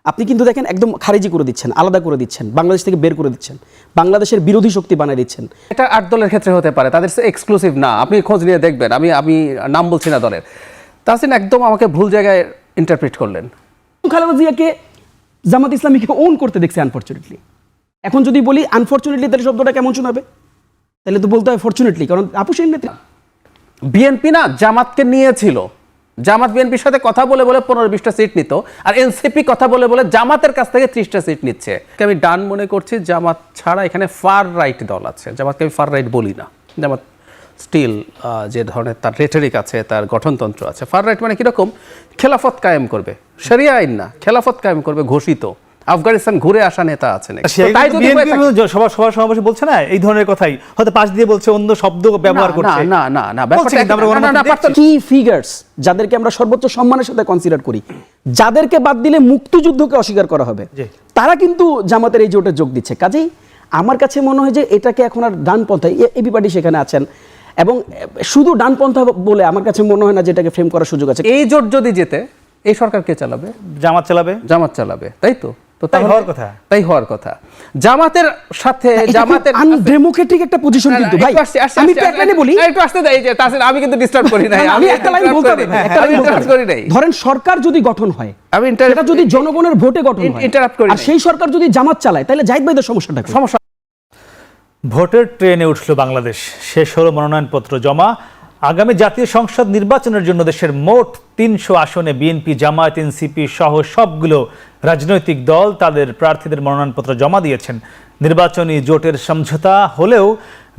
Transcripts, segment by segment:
আপনি কিন্তু দেখেন একদম খারিজি করে দিচ্ছেন, আলাদা করে দিচ্ছেন, বাংলাদেশ থেকে বের করে দিচ্ছেন, বাংলাদেশের বিরোধী শক্তি বানিয়ে দিচ্ছেন। এটা 8 দলের ক্ষেত্রে হতে পারে, তাদের এক্সক্লুসিভ না, আপনি খোঁজ নিয়ে দেখবেন। আমি নাম বলছি না দলের। তাহসিন একদম আমাকে ভুল জায়গায় ইন্টারপ্রিট করলেন। খালেদা জিয়াকে জামাত ইসলামীকে ওন করতে দেখছে আনফরচুনেটলি। এখন যদি বলি আনফরচুনেটলি, তাহলে শব্দটা কেমন শোনাবে? তাহলে তো বলতে হয় ফরচুনেটলি, কারণ আপুসেন নেতা। বিএনপি না জামাতকে নিয়েছিল, জামাত বিএনপির সাথে কথা বলে বলে 15-20টা সিট নিত, আর এনসিপি কথা বলে বলে জামাতের কাছ থেকে 30টা সিট নিচ্ছে। আমি ডান মনে করছি, জামাত ছাড়া এখানে ফার রাইট দল আছে। জামাতকে আমি ফার রাইট বলি না। জামাত স্টিল যে ধরনের তার রেটরিক আছে, তার গঠনতন্ত্র আছে। ফার রাইট মানে কিরকম? খেলাফত কায়েম করবে, শরিয়া আইন না, খেলাফত কায়েম করবে ঘোষিত। আফগানিস্তান ঘুরে আসা নেতা আছে নাকি? সবার সমাবেশে বলছে না এই ধরনের কথাই, হয়তো পাশ দিয়ে বলছে, অন্য শব্দ ব্যবহার করছে। না না না, ব্যাপারটা কি ফিগারস যাদেরকে আমরা সর্বোচ্চ সম্মানের সাথে কনসিডার করি, যাদেরকে বাদ দিলে মুক্তিযুদ্ধকে অস্বীকার করা হবে, তারা কিন্তু জামাতের এই জোটে যোগ দিচ্ছে। কাজেই আমার কাছে মনে হয় যে এটাকে এখন আর ডানপন্থা, এভিবাডি সেখানে আছেন, এবং শুধু ডানপন্থা বলে আমার কাছে মনে হয় না যে এটাকে ফ্রেম করার সুযোগ আছে। এই জোট যদি যেতে, এই সরকার কে চালাবে? জামাত চালাবে। জামাত চালাবে, তাই তো? তাই হওয়ার কথা। জামাতের সাথে জামাতের আনডেমোক্রেটিক একটা পজিশন কিন্তু ভাই। আমি তো একটা লাইন বলি, একটু আসতে দেই যে তাহসিন, আমি কিন্তু ডিস্টার্ব করি নাই। আমি একটা লাইন বলতে হবে, একটা লাইন বলতে করি নাই। ধরেন সরকার যদি গঠন হয়, আমি এটা যদি জনগণের ভোটে গঠন হয়, ইন্টারাপ্ট করি, আর সেই সরকার যদি জামাত চালায়, তাহলে জাহিদ ভাইদের সমস্যাটা কি? সমস্যা ভোটের ট্রেনে উঠল বাংলাদেশ, শেষ হলো মনোনয়নপত্র জমা। আগামী জাতীয় সংসদ নির্বাচনের জন্য দেশের মোট 300 আসনে বিএনপি, জামায়াত, এনসিপি সহ সবগুলো রাজনৈতিক দল তাদের প্রার্থীদের মনোনয়নপত্র জমা দিয়েছেন। নির্বাচনী জোটের সমঝোতা হলেও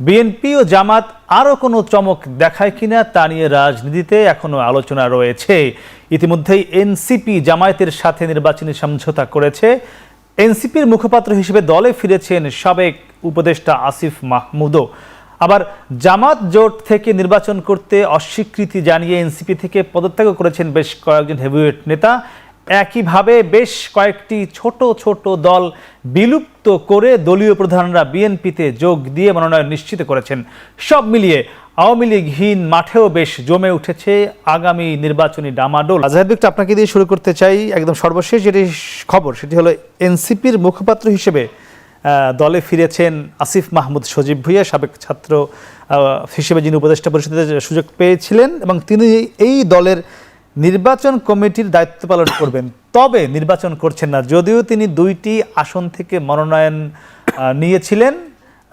বিএনপি ও জামাত আরও কোনো চমক দেখায় কিনা তা নিয়ে রাজনীতিতে এখনও আলোচনা রয়েছে। ইতিমধ্যেই এনসিপি জামায়াতের সাথে নির্বাচনী সমঝোতা করেছে। এনসিপির মুখপাত্র হিসেবে দলে ফিরেছেন সাবেক উপদেষ্টা আসিফ মাহমুদও। আবার জামাত জোট থেকে নির্বাচন করতে অস্বীকৃতি জানিয়ে এনসিপি থেকে পদত্যাগ করেছেন বেশ কয়েকজন হেভিওয়েট নেতা। একইভাবে বেশ কয়েকটি ছোট ছোট দল বিলুপ্ত করে দলীয় প্রধানরা বিএনপিতে যোগ দিয়ে মনোনয়ন নিশ্চিত করেছেন। সব মিলিয়ে আওয়ামী লীগহীন মাঠেও বেশ জমে উঠেছে আগামী নির্বাচনী ডামাডোল। আজহার বিকটা আপনাকে দিয়ে শুরু করতে চাই। একদম সর্বশেষ যেটি খবর, সেটি হলো এনসিপির মুখপাত্র হিসেবে দলে ফিরেছেন আসিফ মাহমুদ সজীব ভুঁইয়া, সাবেক ছাত্র হিসেবে যিনি উপদেষ্টা পরিষদের সুযোগ পেয়েছিলেন, এবং তিনি এই দলের নির্বাচন কমিটির দায়িত্ব পালন করবেন। তবে নির্বাচন করছেন না, যদিও তিনি 2টি আসন থেকে মনোনয়ন নিয়েছিলেন।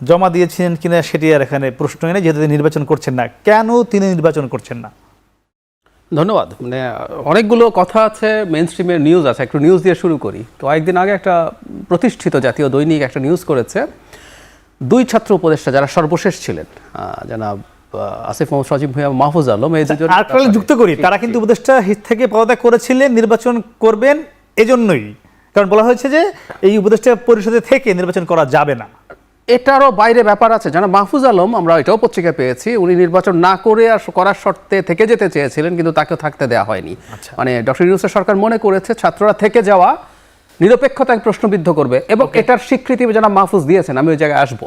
জমা দিয়েছিলেন কিনা সেটি আর এখানে প্রশ্ন নেই, যেহেতু তিনি নির্বাচন করছেন না। কেন তিনি নির্বাচন করছেন না? ধন্যবাদ। মানে অনেকগুলো কথা আছে, মেইন স্ট্রিমের নিউজ আছে, একটু নিউজ দিয়ে শুরু করি। তো কয়েকদিন আগে একটা প্রতিষ্ঠিত জাতীয় দৈনিক একটা নিউজ করেছে, 2 ছাত্র উপদেষ্টা যারা সর্বশেষ ছিলেন, জনাব আসিফ মাহমুদ সজীব ভুঁইয়া, মাহফুজ আলম, এই দুজন যুক্ত করি, তারা কিন্তু উপদেষ্টা থেকে পদত্যাগ করেছিলেন নির্বাচন করবেন এজন্যই, কারণ বলা হয়েছে যে এই উপদেষ্টা পরিষদে থেকে নির্বাচন করা যাবে না। এটারও বাইরে ব্যাপার আছে। জানা মাহফুজ আলম, আমরা এটাও পত্রিকায় পেয়েছি, উনি নির্বাচন না করে আর করার শর্তে থেকে যেতে চেয়েছিলেন, কিন্তু তাকেও থাকতে দেওয়া হয়নি। মানে ডক্টর ইউনূসের সরকার মনে করেছে ছাত্ররা থেকে যাওয়া নিরপেক্ষতাকে প্রশ্নবিদ্ধ করবে, এবং এটার স্বীকৃতি জানা মাহফুজ দিয়েছেন। আমি ওই জায়গায় আসবো।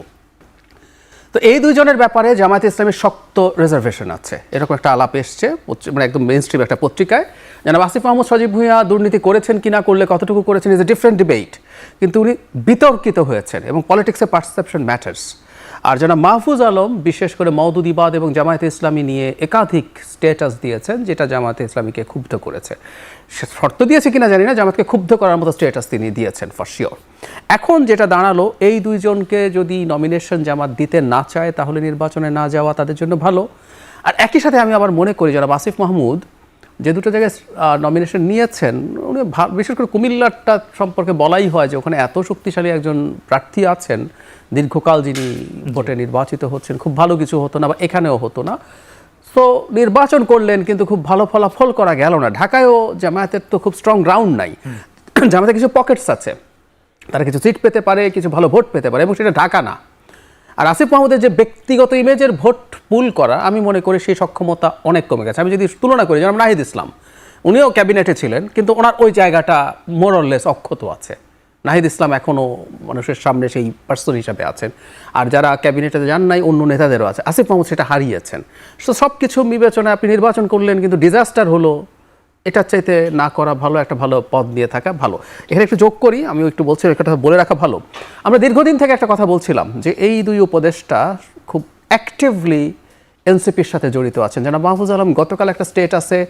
তো এই 2 জনের ব্যাপারে জামায়াত ইসলামের শক্ত রিজার্ভেশন আছে, এরকম একটা আলাপ এসছে, মানে একদম মেইন স্ট্রিম একটা পত্রিকায়। জানাব আসিফ মাহমুদ সজীব ভুঁইয়া দুর্নীতি করেছেন কিনা, করলে কতটুকু করেছেন, ইজ এ ডিফারেন্ট ডিবেট, কিন্তু উনি বিতর্কিত হয়েছেন, এবং পলিটিক্সে পারসেপশন ম্যাটার্স। আর জানাব মাহফুজ আলম বিশেষ করে মওদুদিবাদ এবং জামায়াতে ইসলামী নিয়ে একাধিক স্ট্যাটাস দিয়েছেন, যেটা জামায়াতে ইসলামীকে ক্ষুব্ধ করেছে। শর্ত দিয়েছে কিনা জানি না, জামাতকে ক্ষুব্ধ করার মতো স্ট্যাটাস তিনি দিয়েছেন ফর শিওর। এখন যেটা দাঁড়ালো, এই 2 জনকে যদি নমিনেশন জামাত দিতে না চায়, তাহলে নির্বাচনে না যাওয়া তাদের জন্য ভালো। আর একই সাথে আমি আবার মনে করি যারা আসিফ মাহমুদ যে 2টো জায়গায় নমিনেশন নিয়েছেন, উনি বিশেষ করে কুমিল্লারটা সম্পর্কে বলাই হয় যে ওখানে এত শক্তিশালী একজন প্রার্থী আছেন, দীর্ঘকাল যিনি ভোটে নির্বাচিত হচ্ছেন, খুব ভালো কিছু হতো না, বা এখানেও হতো না। তো নির্বাচন করলেন, কিন্তু খুব ভালো ফলাফল করা গেল না। ঢাকায়ও জামায়াতের তো খুব স্ট্রং গ্রাউন্ড নাই, জামায়াতের কিছু পকেটস আছে, তারা কিছু সিট পেতে পারে, কিছু ভালো ভোট পেতে পারে, এবং সেটা ঢাকা না। আর আসিফ মাহমুদের যে ব্যক্তিগত ইমেজের ভোট পুল করা, আমি মনে করি সেই সক্ষমতা অনেক কমে গেছে। আমি যদি তুলনা করি, যেমন নাহিদ ইসলাম, উনিও ক্যাবিনেটে ছিলেন, কিন্তু ওনার ওই জায়গাটা মোরলেস অক্ষত আছে। নাহিদ ইসলাম এখনও মানুষের সামনে সেই পার্সন হিসাবে আছেন, আর যারা ক্যাবিনেটে যান নাই অন্য নেতাদেরও আছে। আসিফ মাহমুদ সেটা হারিয়েছেন। সো সব কিছু বিবেচনায় আপনি নির্বাচন করলেন, কিন্তু ডিজাস্টার হলো এটার চাইতে না করা ভালো, একটা ভালো পদ নিয়ে থাকা ভালো। এখানে একটু যোগ করি, আমি একটু বলছি, একটা বলে রাখা ভালো। আমরা দীর্ঘদিন থেকে একটা কথা বলছিলাম যে এই দুই উপদেষ্টা খুব অ্যাক্টিভলি এনসিপির সাথে জড়িত আছেন। জনাব মাহফুজ আলম গতকাল একটা স্টেটাসে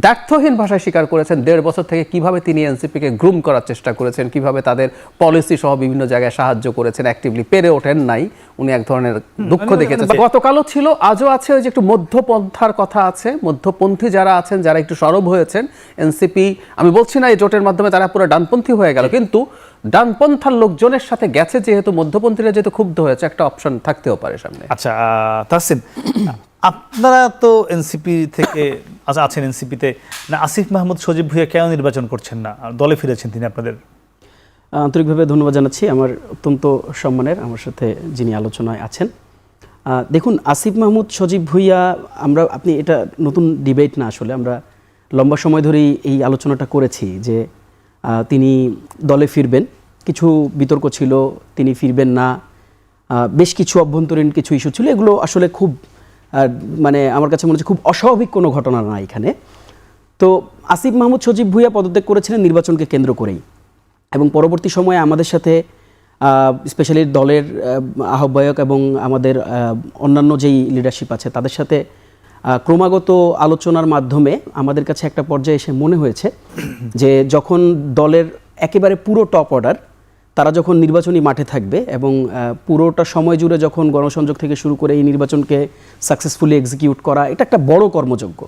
দ্ব্যর্থহীন ভাষায় স্বীকার করেছেন 1.5 বছর থেকে কিভাবে তিনি এনসিপিকে গ্রুম করার চেষ্টা করেছেন, কিভাবে তাদের পলিসি সহ বিভিন্ন জায়গায় সাহায্য করেছেন, অ্যাক্টিভলি পেরে ওঠেন নাই, উনি এক ধরনের দুঃখ দেখেছেন। গতকালও ছিল, আজও আছে, ওই যে একটু মধ্যপন্থার কথা আছে, মধ্যপন্থী যারা আছেন, যারা একটু সরব হয়েছেন। এনসিপি, আমি বলছি না এই জোটের মাধ্যমে তারা পুরো ডানপন্থী হয়ে গেল, কিন্তু ডানপন্থার লোকজনের সাথে গেছে যেহেতু, মধ্যপন্থীরা যেহেতু ক্ষুব্ধ হয়েছে, একটা অপশন থাকতেও পারে সামনে। আচ্ছা তাহসিন, আপনারা তো এনসিপি থেকে আছেন, এনসিপিতে না, আসিফ মাহমুদ সজীব ভুঁইয়া কেন নির্বাচন করছেন না? দলে ফিরেছেন তিনি আপনাদের। আন্তরিকভাবে ধন্যবাদ জানাচ্ছি আমার অত্যন্ত সম্মানের আমার সাথে যিনি আলোচনায় আছেন। দেখুন, আসিফ মাহমুদ সজীব ভুঁইয়া, আপনি এটা নতুন ডিবেট না, আসলে আমরা লম্বা সময় ধরেই এই আলোচনাটা করেছি যে তিনি দলে ফিরবেন। কিছু বিতর্ক ছিল, তিনি ফিরবেন না, বেশ কিছু অভ্যন্তরীণ কিছু ইস্যু ছিল, এগুলো আসলে খুব মানে আমার কাছে মনে হচ্ছে খুব অস্বাভাবিক কোনো ঘটনা না এখানে। তো আসিফ মাহমুদ সজীব ভুঁইয়া পদত্যাগ করেছিলেন নির্বাচনকে কেন্দ্র করেই, এবং পরবর্তী সময়ে আমাদের সাথে স্পেশালি দলের আহ্বায়ক এবং আমাদের অন্যান্য যেই লিডারশিপ আছে তাদের সাথে ক্রমাগত আলোচনার মাধ্যমে আমাদের কাছে একটা পর্যায়ে এসে মনে হয়েছে যে যখন দলের একেবারে পুরো টপ অর্ডার তারা যখন নির্বাচনী মাঠে থাকবে এবং পুরোটা সময় জুড়ে যখন গণসংযোগ থেকে শুরু করে এই নির্বাচনকে সাকসেসফুলি এক্সিকিউট করা, এটা একটা বড় কর্মযজ্ঞ।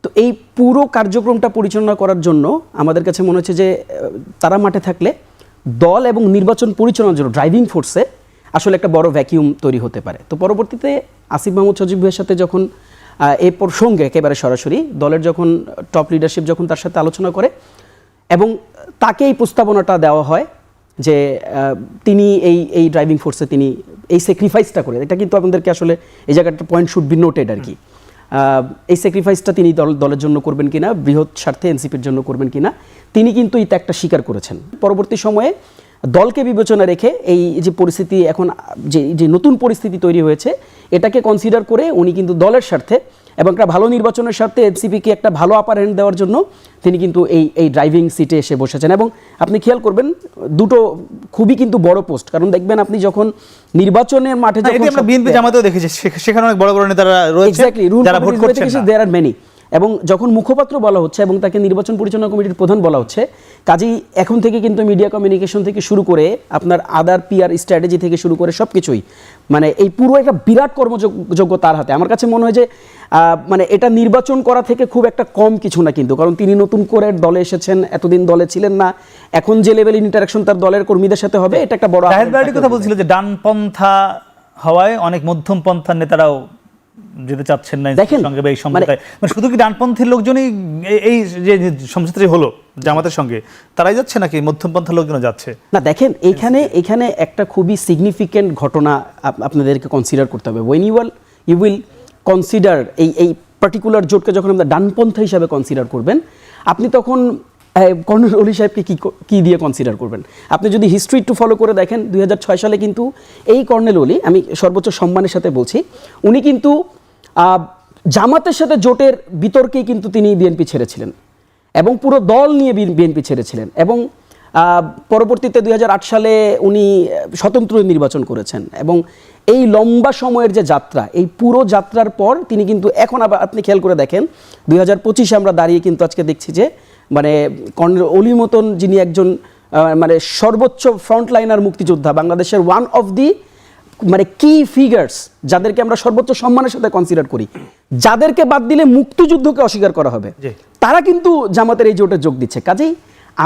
তো এই পুরো কার্যক্রমটা পরিচালনা করার জন্য আমাদের কাছে মনে হচ্ছে যে তারা মাঠে থাকলে দল এবং নির্বাচন পরিচালনার জন্য ড্রাইভিং ফোর্সে আসলে একটা বড় ভ্যাকিউম তৈরি হতে পারে। তো পরবর্তীতে আসিফ মাহমুদ সজীব ভুঁইয়ার সাথে যখন এই প্রসঙ্গে একেবারে সরাসরি দলের যখন টপ লিডারশিপ যখন তার সাথে আলোচনা করে এবং তাকে এই প্রস্তাবনাটা দেওয়া হয় যে তিনি এই ড্রাইভিং ফোর্সে তিনি এই স্যাক্রিফাইসটা করে, এটা কিন্তু আপনাদেরকে আসলে এই জায়গাটা পয়েন্ট শুড বি নোটেড আর কি, এই স্যাক্রিফাইসটা তিনি দলের জন্য করবেন কিনা, বৃহৎ স্বার্থে এনসিপির জন্য করবেন কিনা, তিনি কিন্তু এই ত্যাগটা স্বীকার করেছেন। পরবর্তী সময়ে দলকে বিবেচনা রেখে এই যে পরিস্থিতি এখন যে নতুন পরিস্থিতি তৈরি হয়েছে এটাকে কনসিডার করে উনি কিন্তু দলের স্বার্থে এবং একটা ভালো নির্বাচনের স্বার্থে এনসিপিকে একটা ভালো আপার হ্যান্ড দেওয়ার জন্য তিনি কিন্তু এই ড্রাইভিং সিটে এসে বসেছেন। এবং আপনি খেয়াল করবেন দুটো খুবই কিন্তু বড় পোস্ট, কারণ দেখবেন আপনি যখন নির্বাচনের মাঠে বিএনপি জামাতেও দেখেছি সেখানে অনেক বড় বড় নেতারা রয়েছে যারা ভোট করছেন না। দেয়ার আর মেনি, এবং যখন মুখপাত্র বলা হচ্ছে এবং তাকে নির্বাচন পরিচালনা কমিটির প্রধান বলা হচ্ছে, কাজেই এখন থেকে কিন্তু মিডিয়া কমিউনিকেশন থেকে শুরু করে আপনার আদার পিআর স্ট্র্যাটেজি থেকে শুরু করে সব কিছুই মানে এই পুরো একটা বিরাট কর্মযোগ্য তার হাতে। আমার কাছে মনে হয় যে মানে এটা নির্বাচন করা থেকে খুব একটা কম কিছু না কিন্তু, কারণ তিনি নতুন করে দলে এসেছেন, এতদিন দলে ছিলেন না, এখন যে লেভেল ইন্টারাকশন তার দলের কর্মীদের সাথে হবে এটা একটা বড় কথা বলছিল যে ডানপন্থা হওয়ায় অনেক মধ্যমপন্থার নেতারাও যেতে চাচ্ছেন না সঙ্গে এই সমঝোতায়। মানে শুধু কি ডানপন্থীর লোকজনই এই যে সমঝোতাটি হলো জামাতের সঙ্গে তারাই যাচ্ছে নাকি মধ্যমপন্থার লোকজনও যাচ্ছে? না দেখেন, এখানে একটা খুবই সিগনিফিক্যান্ট ঘটনা আপনাদেরকে কনসিডার করতে হবে। ওয়েন ইউ উইল কনসিডার এই পার্টিকুলার জোটকে যখন আমরা ডানপন্থা হিসাবে কনসিডার করবেন, আপনি তখন কর্নেল অলি সাহেবকে কি দিয়ে কনসিডার করবেন? আপনি যদি হিস্ট্রি একটু ফলো করে দেখেন 2006 সালে কিন্তু এই কর্নেল অলি, আমি সর্বোচ্চ সম্মানের সাথে বলছি, উনি কিন্তু জামাতের সাথে জোটের বিতর্কেই কিন্তু তিনি বিএনপি ছেড়েছিলেন এবং পুরো দল নিয়ে বিএনপি ছেড়েছিলেন এবং পরবর্তীতে 2008 সালে উনি স্বতন্ত্র নির্বাচন করেছেন এবং এই লম্বা সময়ের যে যাত্রা, এই পুরো যাত্রার পর তিনি কিন্তু এখন আবার আপনি খেয়াল করে দেখেন 2025 আমরা দাঁড়িয়ে কিন্তু আজকে দেখছি যে মানে কর্নেল অলির মতন যিনি একজন মানে সর্বোচ্চ ফ্রন্টলাইনার মুক্তিযোদ্ধা, বাংলাদেশের ওয়ান অফ দি মানে কি ফিগার্স যাদেরকে আমরা সর্বোচ্চ সম্মানের সাথে কনসিডার করি, যাদেরকে বাদ দিলে মুক্তিযুদ্ধকে অস্বীকার করা হবে, তারা কিন্তু জামাতের এই জোটে যোগ দিচ্ছে। কাজেই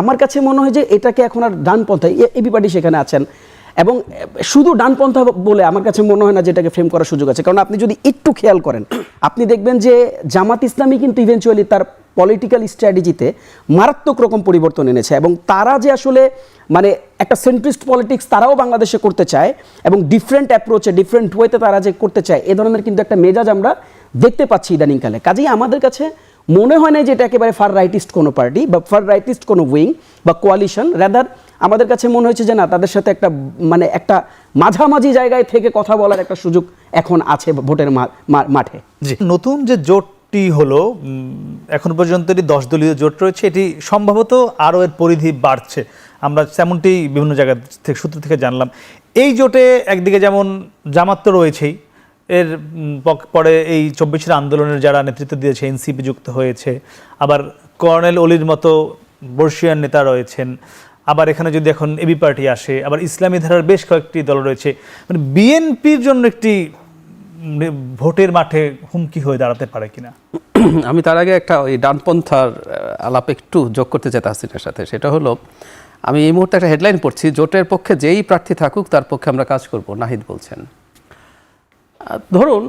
আমার কাছে মনে হয় যে এটাকে এখন আর ডানপন্থা, এবিপার্টি সেখানে আছেন এবং শুধু ডানপন্থা বলে আমার কাছে মনে হয় না যে এটাকে ফ্রেম করার সুযোগ আছে। কারণ আপনি যদি একটু খেয়াল করেন আপনি দেখবেন যে জামাত ইসলামী কিন্তু ইভেনচুয়ালি তার পলিটিক্যাল স্ট্র্যাটেজিতে মারাত্মক রকম পরিবর্তন এনেছে এবং তারা যে আসলে মানে একটা সেন্ট্রিস্ট পলিটিক্স তারাও বাংলাদেশে করতে চায় এবং ডিফারেন্ট অ্যাপ্রোচে ডিফারেন্ট ওয়েতে তারা যে করতে চায়, এ ধরনের কিন্তু একটা মেজাজ আমরা দেখতে পাচ্ছি ইদানিংকালে। কাজেই আমাদের কাছে মনে হয় না যে এটা একেবারে ফার রাইটিস্ট কোনো পার্টি বা ফার রাইটিস্ট কোনো উইং বা কোয়ালিশন, রাদার আমাদের কাছে মনে হয়েছে যে না, তাদের সাথে একটা মানে একটা মাঝামাঝি জায়গায় থেকে কথা বলার একটা সুযোগ এখন আছে ভোটের মাঠে। নতুন যে জোট জোটটি হলো এখন পর্যন্ত এটি 10 দলীয় জোট রয়েছে, এটি সম্ভবত আরও এর পরিধি বাড়ছে, আমরা তেমনটি বিভিন্ন জায়গা থেকে সূত্র থেকে জানলাম। এই জোটে একদিকে যেমন জামাত তো রয়েছেই, এর পরে এই 24 আন্দোলনের যারা নেতৃত্ব দিয়েছে এনসিপি যুক্ত হয়েছে, আবার কর্নেল অলির মতো বর্ষিয়ান নেতা রয়েছেন, আবার এখানে যদি এখন এবি পার্টি আসে, আবার ইসলামী ধারার বেশ কয়েকটি দল রয়েছে, মানে বিএনপির জন্য একটি ভোটের মাঠে হুমকি হয়ে দাঁড়াতে পারে কিনা? আমি তার আগে একটা ওই ডানপন্থার আলাপ একটু যোগ করতে চাই তাহসিনের সাথে। সেটা হলো, আমি এই মুহূর্তে একটা হেডলাইন পড়ছি, জোটের পক্ষে যেই প্রার্থী থাকুক তার পক্ষে আমরা কাজ করব, নাহিদ বলছেন। ধরুন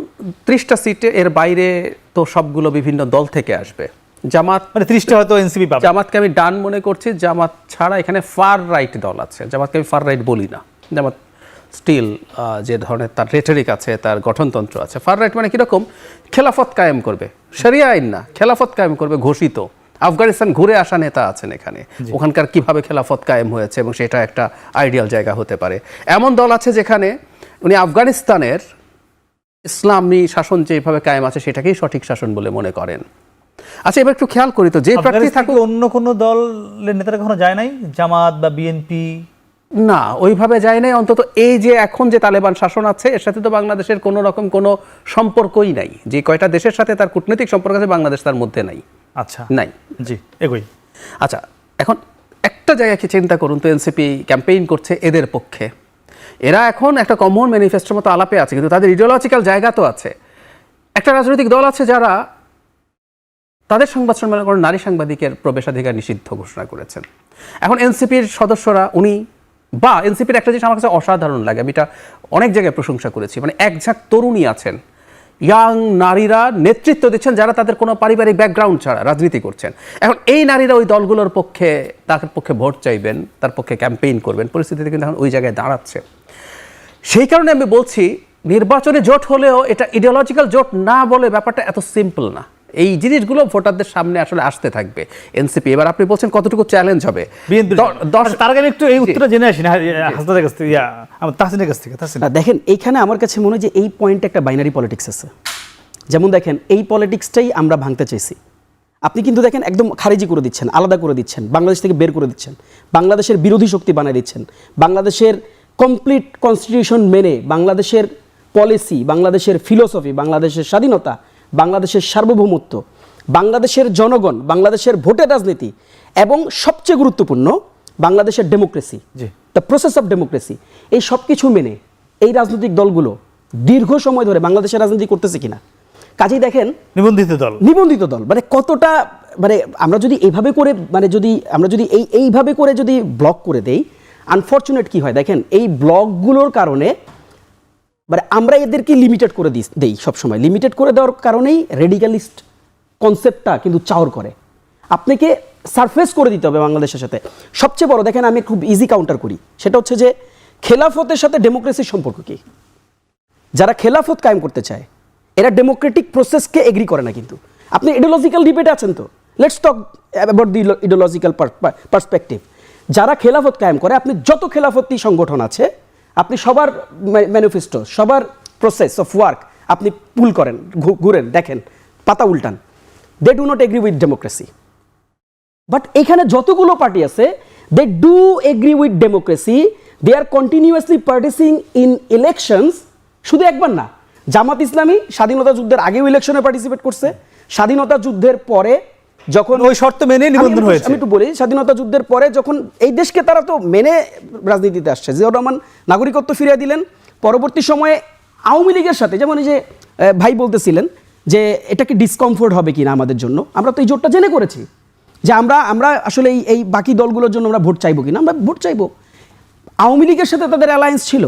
30টা সিটে, এর বাইরে তো সবগুলো বিভিন্ন দল থেকে আসবে। জামাত মানে 30টা হয়তো এনসিপি পাবে। জামাতকে আমি ডান মনে করছি, জামাত ছাড়া এখানে ফার রাইট দল আছে, জামাতকে আমি ফার রাইট বলি না। জামাত স্টিল যে ধরনের তার রেটরিক আছে, তার গঠনতন্ত্র আছে। ফার রাইট মানে কীরকম? খেলাফত কায়েম করবে, শরিয়া আইন না, খেলাফত কায়েম করবে ঘোষিত। আফগানিস্তান ঘুরে আসা নেতা আছেন এখানে, ওখানকার কিভাবে খেলাফত কায়েম হয়েছে এবং সেটা একটা আইডিয়াল জায়গা হতে পারে। এমন দল আছে যেখানে উনি আফগানিস্তানের ইসলামী শাসন যেভাবে কায়েম আছে সেটাকেই সঠিক শাসন বলে মনে করেন। আচ্ছা, এবার একটু খেয়াল করি তো, যে প্রার্থী থাকুক, অন্য কোনো দলের নেতারা কখনো যায় নাই, জামাত বা বিএনপি? না, ওইভাবে যায় নাই। অন্তত এই যে এখন যে তালেবান শাসন আছে এর সাথে তো বাংলাদেশের কোনো রকম কোনো সম্পর্কই নাই। যে কয়টা দেশের সাথে তার কূটনৈতিক সম্পর্ক আছে, বাংলাদেশ তার মধ্যে নাই। আচ্ছা, নাই। জি, এগোই। আচ্ছা, এখন একটা জায়গাকে চিন্তা করুন তো, এনসিপি ক্যাম্পেইন করছে এদের পক্ষে। এরা এখন একটা কমন ম্যানিফেস্টোর মতো আলাপে আছে, কিন্তু তাদের ইডিওলজিক্যাল জায়গা তো আছে। একটা রাজনৈতিক দল আছে যারা তাদের সংবাদ সম্মেলন করে নারী সাংবাদিকের প্রবেশাধিকার নিষিদ্ধ ঘোষণা করেছেন। এখন এনসিপির সদস্যরা উনি বা এনসিপির একটা জিনিস আমার কাছে অসাধারণ লাগে, আমি এটা অনেক জায়গায় প্রশংসা করেছি, মানে এক ঝাঁক তরুণী আছেন, ইয়াং নারীরা নেতৃত্ব দিচ্ছেন যারা তাদের কোনো পারিবারিক ব্যাকগ্রাউন্ড ছাড়া রাজনীতি করছেন। এখন এই নারীরা ওই দলগুলোর পক্ষে, তার পক্ষে ভোট চাইবেন, তার পক্ষে ক্যাম্পেইন করবেন, পরিস্থিতিতে কিন্তু এখন ওই জায়গায় দাঁড়াচ্ছে। সেই কারণে আমি বলছি, নির্বাচনে জোট হলেও এটা ইডিওলজিক্যাল জোট না বলে ব্যাপারটা এত সিম্পল না। এই জিনিসগুলো ভোটারদের সামনে আসলে আসতে থাকবে। এনসিপি এবার আপনি বলছেন কতটুকু চ্যালেঞ্জ হবে? তার আগে একটু এই উত্তরটা জেনে আসি না হাসনাদের কাছ থেকে, আমার তাহসিনের কাছ থেকে। দেখেন, এইখানে আমার কাছে মনে হয় যে এই পয়েন্টে একটা বাইনারি পলিটিক্স আছে। যেমন দেখেন, এই পলিটিক্সটাই আমরা ভাঙতে চাইছি। আপনি কিন্তু দেখেন একদম খারিজি করে দিচ্ছেন, আলাদা করে দিচ্ছেন, বাংলাদেশ থেকে বের করে দিচ্ছেন, বাংলাদেশের বিরোধী শক্তি বানিয়ে দিচ্ছেন, বাংলাদেশের কমপ্লিট কনস্টিটিউশন মেনে, বাংলাদেশের পলিসি, বাংলাদেশের ফিলোসফি, বাংলাদেশের স্বাধীনতা, বাংলাদেশের সার্বভৌমত্ব, বাংলাদেশের জনগণ, বাংলাদেশের ভোটের রাজনীতি এবং সবচেয়ে গুরুত্বপূর্ণ বাংলাদেশের democracy, the process of democracy, এই সব কিছু মেনে এই রাজনৈতিক দলগুলো দীর্ঘ সময় ধরে বাংলাদেশের রাজনীতি করতেছে কিনা। কাজেই দেখেন, নিবন্ধিত দল মানে কতটা, মানে আমরা যদি এইভাবে করে, মানে যদি আমরা যদি এইভাবে করে যদি ব্লক করে দেই, আনফরচুনেট কি হয় দেখেন, এই ব্লকগুলোর কারণে মানে আমরা এদেরকে লিমিটেড করে দেই সবসময়। লিমিটেড করে দেওয়ার কারণেই রেডিক্যালিস্ট কনসেপ্টটা কিন্তু চাওর করে। আপনাকে সারফেস করে দিতে হবে বাংলাদেশের সাথে। সবচেয়ে বড় দেখেন, আমি খুব ইজি কাউন্টার করি, সেটা হচ্ছে যে খেলাফতের সাথে ডেমোক্রেসির সম্পর্ক কি। যারা খেলাফত কায়েম করতে চায় এরা ডেমোক্রেটিক প্রসেসকে এগ্রি করে না। কিন্তু আপনি ইডিওলজিক্যাল ডিবেটে আছেন, তো let's talk about the ideological perspective. যারা খেলাফত কায়েম করে, আপনি যত খেলাফতি সংগঠন আছে, আপনি সবার ম্যানিফেস্টো, সবার প্রসেস অফ ওয়ার্ক আপনি পুল করেন, ঘুরেন, দেখেন, পাতা উল্টান, they do not agree with democracy. But এখানে যতগুলো পার্টি আছে, they do agree with democracy, they are continuously participating in elections. শুধু একবার না, জামাত ইসলামী স্বাধীনতা যুদ্ধের আগেও ইলেকশনে পার্টিসিপেট করছে, স্বাধীনতা যুদ্ধের পরে যখন ওই শর্ত মেনে নিবন্ধন হয়েছে। আমি একটু বলি, স্বাধীনতা যুদ্ধের পরে যখন এই দেশকে তারা তো মেনে রাজনীতিতে আসছে, জিয়াউর রহমান নাগরিকত্ব ফিরিয়ে দিলেন। পরবর্তী সময়ে আওয়ামী লীগের সাথে, যেমন এই যে ভাই বলতেছিলেন যে এটা কি ডিসকমফোর্ট হবে কিনা আমাদের জন্য, আমরা তো এই জোটটা জেনে করেছি যে আমরা আসলে এই বাকি দলগুলোর জন্য আমরা ভোট চাইবো কিনা, আমরা ভোট চাইবো। আওয়ামী লীগের সাথে তাদের অ্যালায়েন্স ছিল,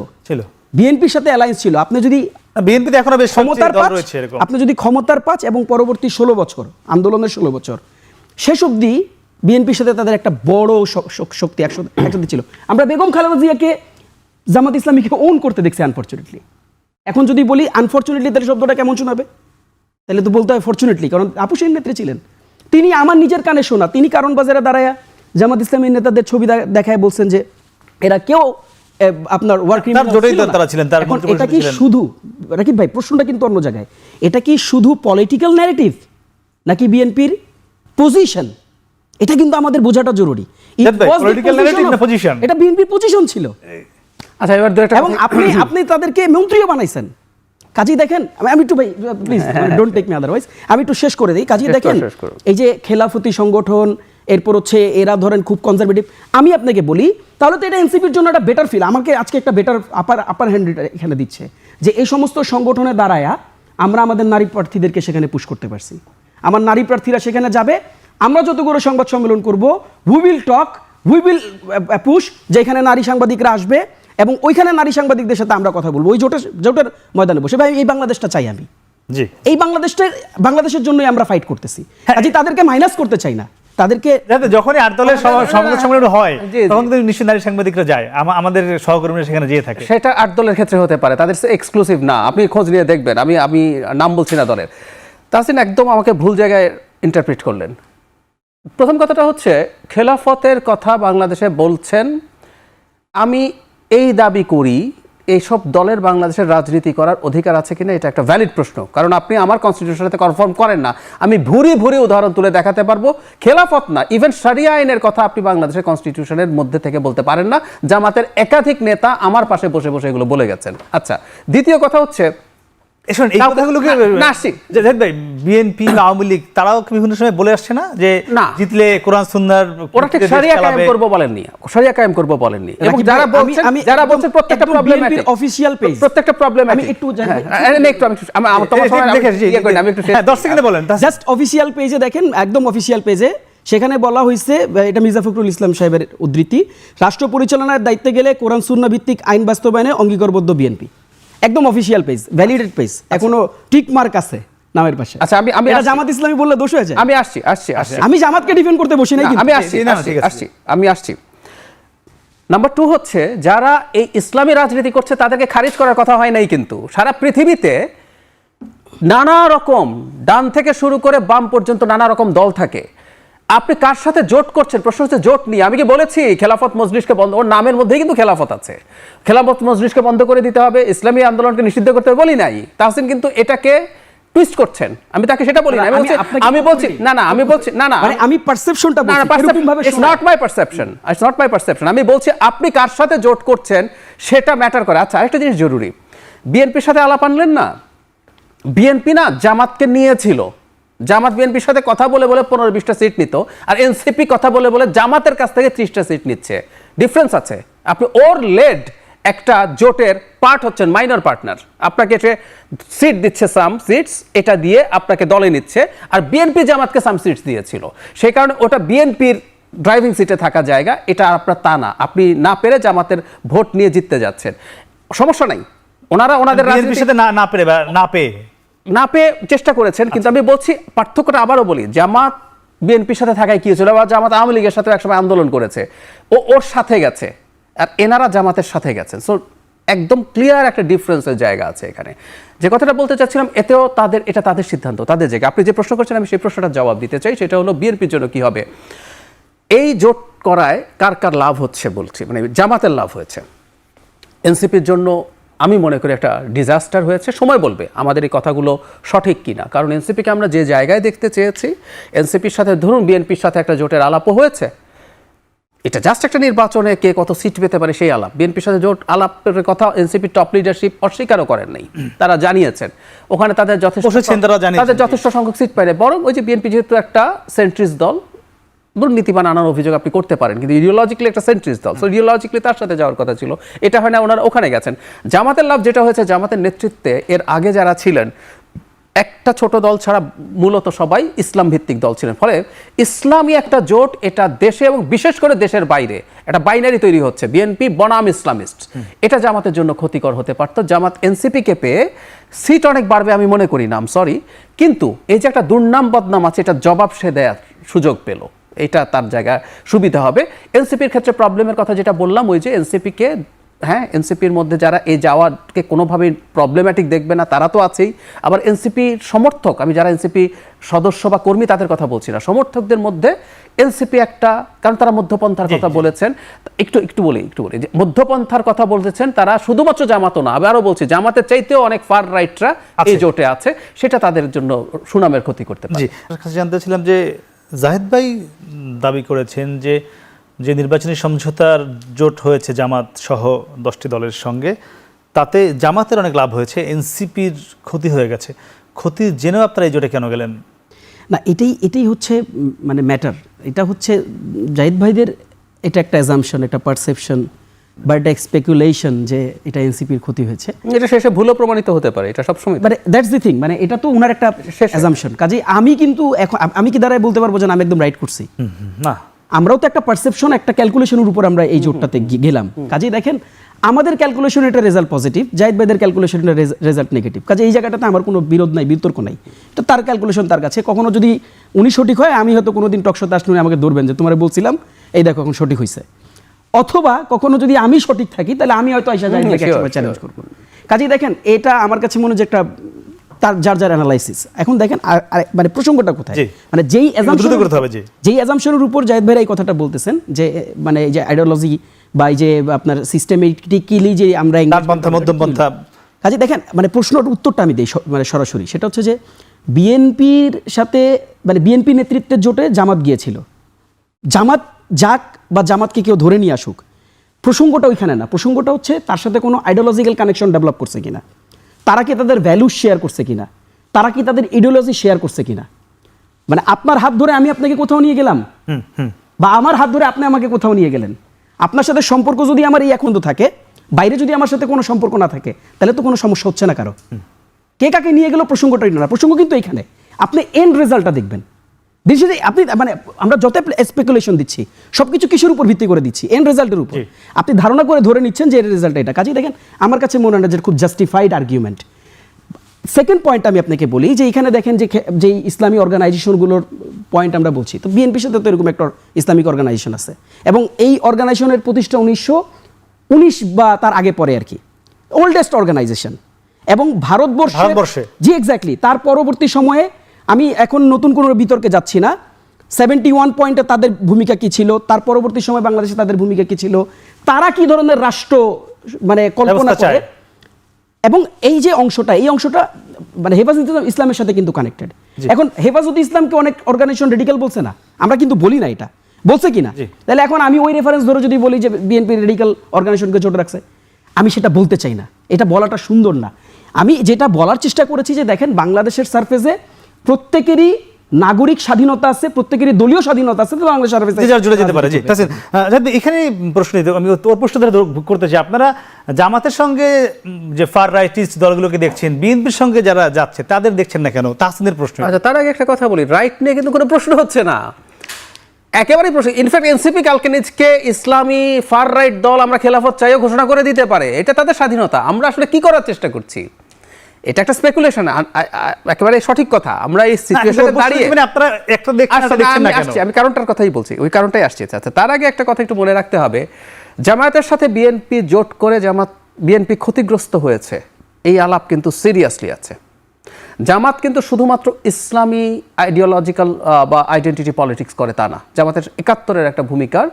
বিএনপির সাথে অ্যালায়েন্স ছিল। আপনি যদি বিএনপিতে এখনো বেশ ক্ষমতার পাঁচ, আপনি যদি ক্ষমতার 5 এবং পরবর্তী 16 বছর আন্দোলনের 16 বছর শেষ অবধি বিএনপির সাথে তাদের একটা বড় শক্তি একসাথে ছিল। আমরা বেগম খালেদা জিয়াকে জামাত ইসলামীকে ওন করতে দেখছি আনফরচুনেটলি। এখন যদি বলি আনফরচুনেটলি, তাহলে শব্দটা কেমন শোনাবে? তাহলে তো বলতে হয় ফরচুনেটলি, কারণ আপুসের নেত্রী ছিলেন। তিনি আমার নিজের কানে শোনা, তিনি কারণ বাজারে দাঁড়ায়া জামাত ইসলামীর নেতাদের ছবি দেখায় বলছেন যে এরা কেউ আপনার ওয়ার্কিং ছিলেন। এটা কি শুধু, রাকিব ভাই প্রশ্নটা কিন্তু অন্য জায়গায়, এটা কি শুধু পলিটিক্যাল ন্যারেটিভ নাকি বিএনপির পজিশন, এটা কিন্তু আমাদের বোঝাটা জরুরি। That's right, political narrative না position? এটা বিএনপির পজিশন ছিল। আচ্ছা, এবার দুটো এবং আপনি তাদেরকে মন্ত্রীও বানাইছেন। কাজী দেখেন, আমি একটু ভাই please don't take me otherwise, আমি একটু শেষ করে দিই। কাজী দেখেন, এই যে খেলাফতি সংগঠন, এরপর হচ্ছে এরা ধরেন খুব কনজারভেটিভ। আমি আপনাকে বলি, তাহলে তো এটা এনসিপির জন্য একটা বেটার ফিল। আমাকে আজকে একটা বেটার আপার হ্যান্ড এখানে দিচ্ছে যে এই সমস্ত সংগঠনের দ্বারায়া আমরা আমাদের নারী প্রার্থীদেরকে সেখানে পুশ করতে পারছি। আমার নারী প্রার্থীরা সেখানে যাবে, আমরা যতগুলো সংবাদ সম্মেলন করব, we will talk, we will push, যেখানে নারী সাংবাদিকরা আসবে এবং ওইখানে নারী সাংবাদিকদের সাথে আমরা কথা বলবো, ওই জোটের ময়দানে বসে। ভাই এই বাংলাদেশটা চাই আমি, জি এই বাংলাদেশের জন্যই আমরা ফাইট করতেছি। কাজে তাদেরকে মাইনাস করতে চাই না, তাদেরকে যখনই 8 দলের সংবাদ সম্মেলন হয় তখন কিন্তু নিশ্চয়ই নারী সাংবাদিকরা যায়, আমাদের সহকর্মীরা সেখানে যেয়ে থাকে। সেটা 8 দলের ক্ষেত্রে হতে পারে, তাদের এক্সক্লুসিভ না, আপনি খোঁজ নিয়ে দেখবেন। আমি নাম বলছি না দলের। তাহসিন একদম আমাকে ভুল জায়গায় ইন্টারপ্রিট করলেন। প্রথম কথাটা হচ্ছে, খেলাফতের কথা বাংলাদেশে বলছেন, আমি এই দাবি করি এইসব দলের বাংলাদেশের রাজনীতি করার অধিকার আছে কিনা, এটা একটা ভ্যালিড প্রশ্ন। কারণ আপনি আমার কনস্টিটিউশনের সাথে কনফার্ম করেন না। আমি ভুরি ভুরি উদাহরণ তুলে দেখাতে পারবো। খেলাফত না, ইভেন শরিয়া আইনের কথা আপনি বাংলাদেশের কনস্টিটিউশনের মধ্যে থেকে বলতে পারেন না। জামাতের একাধিক নেতা আমার পাশে বসে বসে এগুলো বলে গেছেন। আচ্ছা, দ্বিতীয় কথা হচ্ছে, এই কথাগুলোকে বিএনপি আওয়ামী লীগ তারাও বিভিন্ন সময় বলে আসছে না যে জিতলে কোরআন সুন্নাহর ওরা ঠিক শরিয়া কায়েম করব বলেননি, শরিয়া কায়েম করব বলেননি। এবং যারা বলছেন প্রত্যেকটা প্রবলেমেটিক অফিশিয়াল পেজ, প্রত্যেকটা প্রবলেমেটিক। আমি একটু আমি তোমার সময় আমি একটু 10 সেকেন্ডে বলেন। জাস্ট অফিশিয়াল পেজে দেখেন, একদম অফিশিয়াল পেজে সেখানে বলা হয়েছে, এটা মির্জা ফখরুল ইসলাম সাহেবের উদ্ধৃতি, রাষ্ট্র পরিচালনার দায়িত্বে গেলে কোরআন সুন্নাহ ভিত্তিক আইন বাস্তবায়নে অঙ্গীকারবদ্ধ বিএনপি। একদম অফিশিয়াল পেজ, ভ্যালিডেট পেজ, এখনো টিক মার্ক আছে নামের পাশে। আচ্ছা, আমি এটা জামাত ইসলামী বললে দোষ হয়ে যায়। আমি আসছি আমি জামাতকে ডিফেন্ড করতে বসি নাই, আমি আসছি। নাম্বার 2 হচ্ছে, যারা এই ইসলামী রাজনীতি করছে তাদেরকে খারিজ করার কথা হয় নাই, কিন্তু সারা পৃথিবীতে নানা রকম ডান থেকে শুরু করে বাম পর্যন্ত নানা রকম দল থাকে। আপনি কার সাথে জোট করছেন, প্রশ্ন হচ্ছে জোট নিয়ে। আমি কি বলেছি খেলাফত মজলিসকে বন্ধ, ওর নামের মধ্যেই কিন্তু খেলাফত আছে, খেলাফত মজলিসকে বন্ধ করে দিতে হবে, ইসলামী আন্দোলনকে নিষিদ্ধ করতে হবে বলি নাই। তাহসিন কিন্তু এটাকে টুইস্ট করছেন, আমি তাকে সেটা বলি না। আমি বলছি আমি পারসেপশনটা বলছি, এরকম ভাবে ইটস নট মাই পারসেপশন। আমি বলছি আপনি কার সাথে জোট করছেন সেটা ম্যাটার করে। আচ্ছা, আরেকটা জিনিস জরুরি, বিএনপির সাথে আলাপ আনলেন না, বিএনপি না জামাতকে নিয়েছিল, জামাত বিএনপির সাথে কথা বলে বলে 15-20টা সিট নিত, আর এনসিপি কথা বলে বলে জামাতের কাছ থেকে 30টা সিট নিচ্ছে। ডিফারেন্স আছে। আপনি ওর লেড একটা জোটের পার্ট হচ্ছেন, মাইনর পার্টনার। আপনাকে সে সিট দিচ্ছে, সাম সিটস, এটা দিয়ে আপনাকে দলে নিচ্ছে। আর বিএনপি জামাতকে সাম সিটস দিয়েছিল, সেই কারণে ওটা বিএনপির ড্রাইভিং সিটে থাকা জায়গা, এটা আপনার তা না। আপনি না পেরে জামাতের ভোট নিয়ে জিততে যাচ্ছেন, সমস্যা নাই। ওনারা ওনাদের রাজনীতির সাথে না পেয়ে চেষ্টা করেছেন। কিন্তু আমি বলছি, পার্থক্যটা আবারও বলি, জামাত বিএনপির সাথে থাকায় কি হয়েছিল, বা জামাত আওয়ামী লীগের সাথে একসময় আন্দোলন করেছে, ওর সাথে গেছে, আর এনারা জামাতের সাথে গেছেন। সো একদম ক্লিয়ার একটা ডিফারেন্সের জায়গা আছে এখানে। যে কথাটা বলতে চাচ্ছিলাম, এতেও এটা তাদের সিদ্ধান্ত, তাদের জায়গা। আপনি যে প্রশ্ন করছেন আমি সেই প্রশ্নটার জবাব দিতে চাই, সেটা হলো বিএনপির জন্য কি হবে। এই জোট করায় কার কার লাভ হচ্ছে বলছি, মানে জামাতের লাভ হয়েছে। এনসিপির জন্য আমি মনে করি একটা ডিজাস্টার হয়েছে। সময় বলবে আমাদের এই কথাগুলো সঠিক কিনা, কারণ এনসিপিকে আমরা যে জায়গায় দেখতে চেয়েছি, এনসিপির সাথে ধরুন বিএনপির সাথে একটা জোটের আলাপও হয়েছে, এটা জাস্ট একটা নির্বাচনে কে কত সিট পেতে পারে সেই আলাপ। বিএনপির সাথে জোট আলাপের কথা এনসিপির টপ লিডারশিপ অস্বীকারও করেন নাই, তারা জানিয়েছেন ওখানে তাদের যথেষ্ট সংখ্যক সিট পায়। বরং ওই যে বিএনপি যেহেতু একটা সেন্ট্রিস্ট দল, দুর্নীতিবান আনার অভিযোগ আপনি করতে পারেন, কিন্তু ইডিওলজিক্যালি একটা সেন্ট্রিস্ট দল, সো ইডিওলজিক্যালি তার সাথে যাওয়ার কথা ছিল, এটা হয় না, ওনারা ওখানে গেছেন। জামাতের লাভ যেটা হয়েছে, জামাতের নেতৃত্বে এর আগে যারা ছিলেন, একটা ছোট দল ছাড়া মূলত সবাই ইসলাম ভিত্তিক দল ছিলেন, ফলে ইসলামী একটা জোট, এটা দেশে এবং বিশেষ করে দেশের বাইরে একটা বাইনারি তৈরি হচ্ছে, বিএনপি বনাম ইসলামিস্ট। এটা জামাতের জন্য ক্ষতিকর হতে পারত। জামাত এনসিপিকে পেয়ে সিট অনেক বাড়বে আমি মনে করি না, সরি, কিন্তু এই যে একটা দুর্নাম বদনাম আছে, এটা জবাব সে দেওয়ার সুযোগ পেল, এটা তার জায়গায় সুবিধা হবে। এনসিপির ক্ষেত্রে প্রবলেমের কথা যেটা বললাম, ওই যে এনসিপিকে হ্যাঁ, এনসিপির মধ্যে যারা এই যাওয়াকে কোনোভাবেই প্রবলেম্যাটিক দেখবে না তারা তো আছেই, আবার এনসিপির সমর্থক, আমি যারা এনসিপি সদস্য বা কর্মী তাদের কথা বলছি না, সমর্থকদের মধ্যে এনসিপি একটা, কারণ তারা মধ্যপন্থার কথা বলেছেন, একটু বলি যে মধ্যপন্থার কথা বলতেছেন তারা, শুধুমাত্র জামাতও না, আবারও বলছি জামাতের চাইতেও অনেক ফার রাইটরা এই জোটে আছে, সেটা তাদের জন্য সুনামের ক্ষতি করতে পারে। জি, আপনার কাছে জানতে চাইছিলাম যে জাহিদ ভাই দাবি করেছেন যে নির্বাচনী সমঝোতার জোট হয়েছে জামাত সহ 10টি দলের সঙ্গে, তাতে জামাতের অনেক লাভ হয়েছে, এনসিপির ক্ষতি হয়ে গেছে। ক্ষতি জেনেও আপনারা এই জোটে কেন গেলেন? না, এটাই হচ্ছে মানে ম্যাটার। এটা হচ্ছে জাহিদ ভাইদের এটা একটা অ্যাজাম্পশন, একটা পারসেপশন বা একটা স্পেকুলেশন যে এটা এনসিপির ক্ষতি হয়েছে। এটা শেষে ভুলও প্রমাণিত হতে পারে, এটা সবসময়, মানে দ্যাটস দি থিং, মানে এটা তো ওনার একটা অ্যাজাম্পশন। কাজেই আমি কিন্তু এখন আমি কি দাঁড়ায় বলতে পারবো যে আমি একদম রাইট করছি? না, আমরাও তো একটা পারসেপশন, একটা ক্যালকুলেশনের উপর আমরা এই জোটটাতে গেলাম। কাজেই দেখেন আমাদের ক্যালকুলেশন এটা রেজাল্ট পজিটিভ, জাহিদ ভাইদের ক্যালকুলেশন এটা রেজাল্ট নেগেটিভ। কাজে এই জায়গাটাতে আমার কোনো বিরোধ নাই, বিতর্ক নাই, এটা তার ক্যালকুলেশন তার কাছে। কখনো যদি উনি সঠিক হয়, আমি হয়তো কোনোদিন টকশোতে আসলে আমাকে ধরবেন যে তোমার বলছিলাম এই দেখো এখন সঠিক হয়েছে, অথবা কখনো যদি আমি সঠিক থাকি তাহলে আমি হয়তো আইসা জাহিদ ভাইকে একসময় চ্যালেঞ্জ করবো। কাজেই দেখেন এটা আমার কাছে মনে হয় যে একটা তার যার অ্যানালাইসিস। এখন দেখেন মানে প্রসঙ্গটা কোথায়, মানে যেই অ্যাজাম্পশনের উপর জাহিদ ভাইরা এই কথাটা বলতেছেন যে মানে এই যে আইডিওলজি বা এই যে আপনার সিস্টেমেটিক্যালি যে আমরা মধ্যপন্থা, কাজে দেখেন মানে প্রশ্নর উত্তরটা আমি দিই মানে সরাসরি, সেটা হচ্ছে যে বিএনপির সাথে মানে বিএনপি নেতৃত্বের জোটে জামাত গিয়েছিল, জামাত যাক বা জামাতকে কেউ ধরে নিয়ে আসুক, প্রসঙ্গটা ওইখানে না। প্রসঙ্গটা হচ্ছে তার সাথে কোনো আইডিওলজিক্যাল কানেকশন ডেভেলপ করছে কিনা, তারা কি তাদের ভ্যালুস শেয়ার করছে কিনা, তারা কি তাদের ইডিওলজি শেয়ার করছে কিনা। মানে আপনার হাত ধরে আমি আপনাকে কোথাও নিয়ে গেলাম, বা আমার হাত ধরে আপনি আমাকে কোথাও নিয়ে গেলেন, আপনার সাথে সম্পর্ক যদি আমার এই এখন তো থাকে, বাইরে যদি আমার সাথে কোনো সম্পর্ক না থাকে, তাহলে তো কোনো সমস্যা হচ্ছে না কারো। কে কাকে নিয়ে গেল প্রসঙ্গটাই না, প্রসঙ্গ কিন্তু এইখানে আপনি এন্ড রেজাল্টটা দেখবেন। আপনি মানে আমরা যত স্পেকুলেশন দিচ্ছি সবকিছু কিসের উপর ভিত্তি করে দিচ্ছি, এন্ড রেজাল্টের উপর। আপনি ধারণা করে ধরে নিচ্ছেন যে এর রেজাল্ট এটা। কাজেই দেখেন আমার কাছে মনে হয় যে খুব জাস্টিফাইড আর্গুমেন্ট। সেকেন্ড পয়েন্ট আমি আপনাকে বলি যে এখানে দেখেন যে ইসলামী অর্গানাইজেশনগুলোর পয়েন্ট আমরা বলছি, তো বিএনপির সাথে তো এরকম একটা ইসলামিক অর্গানাইজেশন আছে, এবং এই অর্গানাইজেশনের প্রতিষ্ঠা 1919 বা তার আগে পরে আর কি, ওল্ডেস্ট অর্গানাইজেশন। এবং ভারতবর্ষে জি এক্স্যাক্টলি তার পরবর্তী সময়ে, আমি এখন নতুন কোনো বিতর্কে যাচ্ছি না, 71 পয়েন্টে তাদের ভূমিকা কি ছিল, তার পরবর্তী সময় বাংলাদেশে তাদের ভূমিকা কি ছিল, তারা কি ধরনের রাষ্ট্র মানে কল্পনা করে, এবং এই যে অংশটা, এই অংশটা মানে হেফাজত ইসলামের সাথে কিন্তু কানেক্টেড। এখন হেফাজত ইসলামকে অনেক অর্গানাইজেশন রেডিক্যাল বলছে না, আমরা কিন্তু বলি না, এটা বলছে কিনা? তাহলে এখন আমি ওই রেফারেন্স ধরে যদি বলি যে বিএনপি রেডিক্যাল অর্গানাইজেশনকে জোট রাখছে, আমি সেটা বলতে চাই না, এটা বলাটা সুন্দর না। আমি যেটা বলার চেষ্টা করেছি যে দেখেন বাংলাদেশের সারফেসে প্রত্যেকেরই নাগরিক স্বাধীনতা আছে, প্রত্যেকেরই দলীয় স্বাধীনতা আছে, তো বাংলাদেশ সারফেসে জুড়ে যেতে পারে। জি তাসিন, এখানে প্রশ্ন আমি ওর প্রশ্ন ধরে করতে চাই, আপনারা জামাতের সঙ্গে যে ফার রাইটিস্ট দলগুলোকে দেখছেন, বিএনপির সঙ্গে যারা যাচ্ছে তাদের দেখছেন না কেন? তাহসিনের প্রশ্ন। আচ্ছা, তার আগে একটা কথা বলি, রাইট নিয়ে কিন্তু কোনো প্রশ্ন হচ্ছে না, একেবারেই প্রশ্ন। ইনফ্যাক্ট এনসিপি কালকে নিজকে ইসলামী ফার রাইট দল আমরা খেলাফত চাইও ঘোষণা করে দিতে পারে, এটা তাদের স্বাধীনতা। আমরা আসলে কি করার চেষ্টা করছি? এটা একটা স্পেকুলেশন, একেবারে সঠিক কথা। আমরা এই সিচুয়েশনে দাঁড়িয়ে আপনারা একটা দেখছেন না কেন? আমি কারণটার কথাই বলছি, ওই কারণটাই আসছে। আচ্ছা, তার আগে একটা কথা একটু মনে রাখতে হবে, জামায়াতের সাথে বিএনপি জোট করে বিএনপি ক্ষতিগ্রস্ত হয়েছে, এই আলাপ কিন্তু সিরিয়াসলি আছে। জামাত কিন্তু শুধুমাত্র ইসলামী আইডিওলজিক্যাল বা আইডেন্টিটি পলিটিক্স করে তা না, জামাতের 71-এর একটা ভূমিকার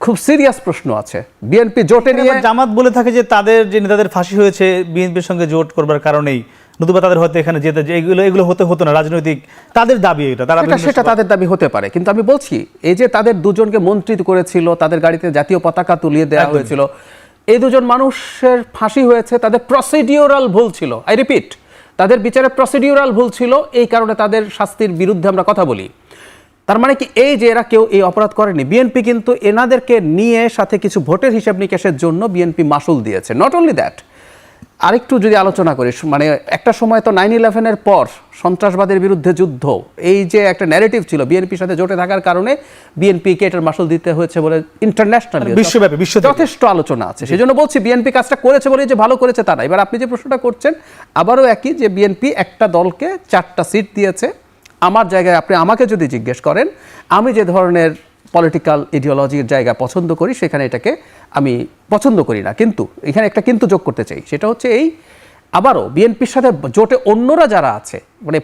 খুব সিরিয়াস প্রশ্ন আছে। বিএনপি জোটে নিয়ে জামাত বলে থাকে যে তাদের যে নেতাদের ফাঁসি হয়েছে বিএনপির সঙ্গে জোট করবার কারণেই, নতুবা তাদের হয়তো এখানে যেতে এগুলো হতো না, রাজনৈতিক তাদের দাবি এটা, সেটা তাদের দাবি হতে পারে। কিন্তু আমি বলছি এই যে তাদের দুজনকে মন্ত্রী করেছিল, তাদের গাড়িতে জাতীয় পতাকা তুলিয়ে দেওয়া হয়েছিল, এই দুজন মানুষের ফাঁসি হয়েছে, তাদের প্রসিডিউরাল ভুল ছিল। আই রিপিট, তাদের বিচারের প্রসিডিউরাল ভুল ছিল, এই কারণে তাদের শাস্তির বিরুদ্ধে আমরা কথা বলি। তার মানে কি এই যে এরা কেউ এই অপরাধ করেনি, বিএনপি কিন্তু এনাদেরকে নিয়ে সাথে কিছু ভোটের হিসাব নিকাশের জন্য বিএনপি মাসুল দিয়েছে। নট অনলি দ্যাট, আরেকটু যদি আলোচনা করি, মানে একটা সময় তো 9/11-এর পর সন্ত্রাসবাদের বিরুদ্ধে যুদ্ধ, এই যে একটা ন্যারেটিভ ছিল বিএনপির সাথে জোটে থাকার কারণে বিএনপিকে এটার মাসুল দিতে হয়েছে বলে ইন্টারন্যাশনালি বিশ্বব্যাপী যথেষ্ট আলোচনা আছে। সেজন্য বলছি বিএনপি কাজটা করেছে বলে যে ভালো করেছে তা না। এবার আপনি যে প্রশ্নটা করছেন আবারও একই, যে বিএনপি একটা দলকে 4টা সিট দিয়েছে। আমার জায়গায় আপনি আমাকে যদি জিজ্ঞেস করেন, আমি যে ধরনের পলিটিক্যাল ইডিওলজির জায়গা পছন্দ করি, সেখানে এটাকে আমি পছন্দ করি না। কিন্তু এখানে একটা কিন্তু যোগ করতে চাই, সেটা হচ্ছে এই আবারও বিএনপির সাথে জোটে অন্যরা যারা আছে, মানে